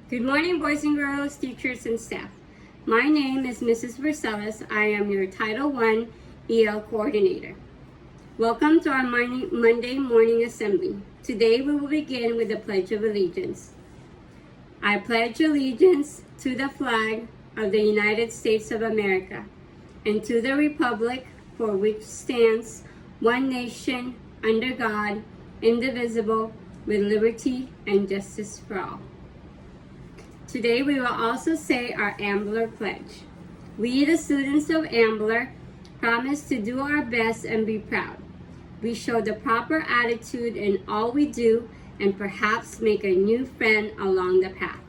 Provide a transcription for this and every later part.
Good morning, boys and girls, teachers, and staff. My name is Mrs. Versailles. I am your Title I EL Coordinator. Welcome to our Monday morning assembly. Today we will begin with the Pledge of Allegiance. I pledge allegiance to the flag of the United States of America and to the republic for which stands one nation under God, indivisible, with liberty and justice for all. Today we will also say our Ambler Pledge. We, the students of Ambler, promise to do our best and be proud. We show the proper attitude in all we do and perhaps make a new friend along the path.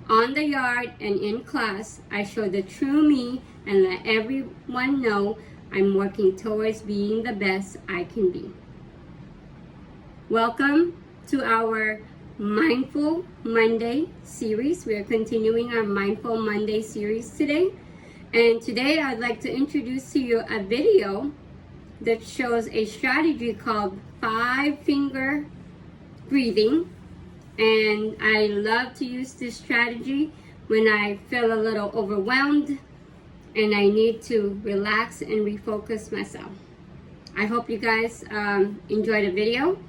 On the yard and in class, I show the true me and let everyone know I'm working towards being the best I can be. Welcome to our Mindful Monday series. We are continuing our Mindful Monday series today. And today I'd like to introduce to you a video that shows a strategy called 5-finger breathing. And I love to use this strategy when I feel a little overwhelmed and I need to relax and refocus myself. I hope you guys enjoy the video.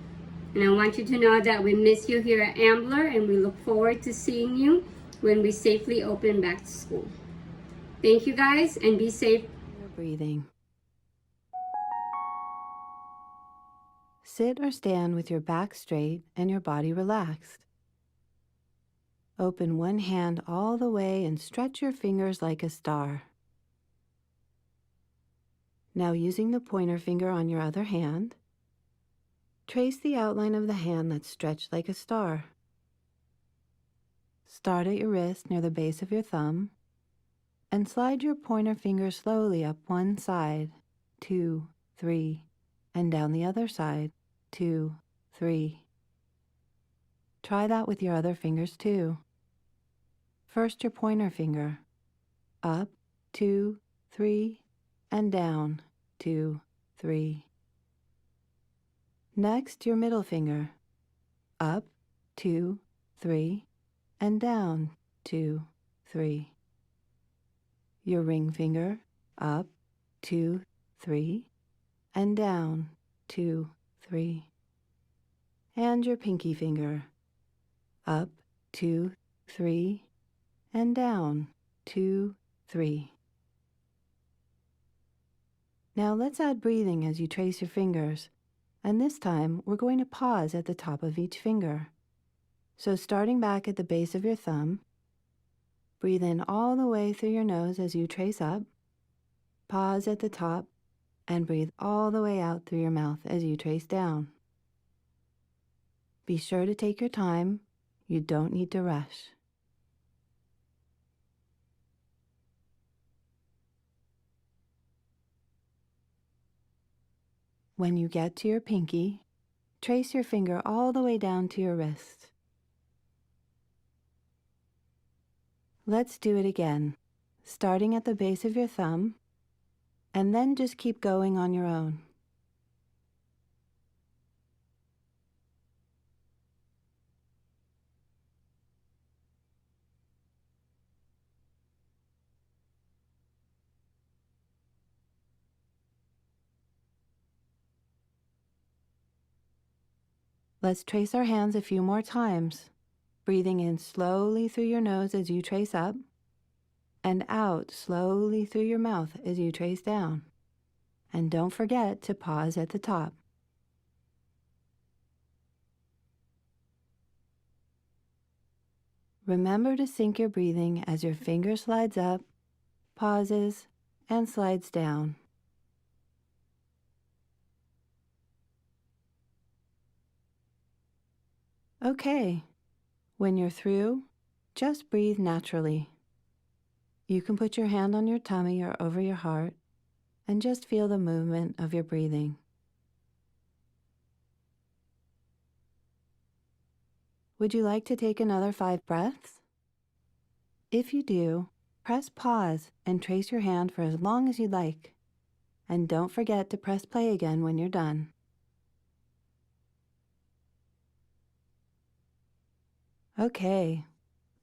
And I want you to know that we miss you here at Ambler and we look forward to seeing you when we safely open back to school. Thank you guys and be safe. Breathing. Sit or stand with your back straight and your body relaxed. Open one hand all the way and stretch your fingers like a star. Now using the pointer finger on your other hand, trace the outline of the hand that's stretched like a star. Start at your wrist near the base of your thumb and slide your pointer finger slowly up one side, 2, 3, and down the other side, 2, 3. Try that with your other fingers too. First your pointer finger, up, 2, 3, and down, 2, 3. Next, your middle finger, up, 2, 3, and down, 2, 3. Your ring finger, up, 2, 3, and down, 2, 3. And your pinky finger, up, 2, 3, and down, 2, 3. Now let's add breathing as you trace your fingers. And this time, we're going to pause at the top of each finger. So starting back at the base of your thumb, breathe in all the way through your nose as you trace up, pause at the top, and breathe all the way out through your mouth as you trace down. Be sure to take your time. You don't need to rush. When you get to your pinky, trace your finger all the way down to your wrist. Let's do it again, starting at the base of your thumb, and then just keep going on your own. Let's trace our hands a few more times, breathing in slowly through your nose as you trace up, and out slowly through your mouth as you trace down. And don't forget to pause at the top. Remember to sync your breathing as your finger slides up, pauses, and slides down. Okay, when you're through, just breathe naturally. You can put your hand on your tummy or over your heart and just feel the movement of your breathing. Would you like to take another 5 breaths? If you do, press pause and trace your hand for as long as you'd like. And don't forget to press play again when you're done. Okay,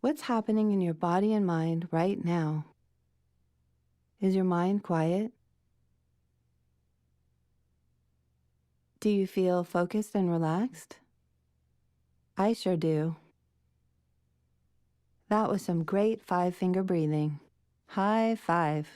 What's happening in your body and mind right now? Is your mind quiet? Do you feel focused and relaxed? I sure do. That was some great 5-finger breathing. High five.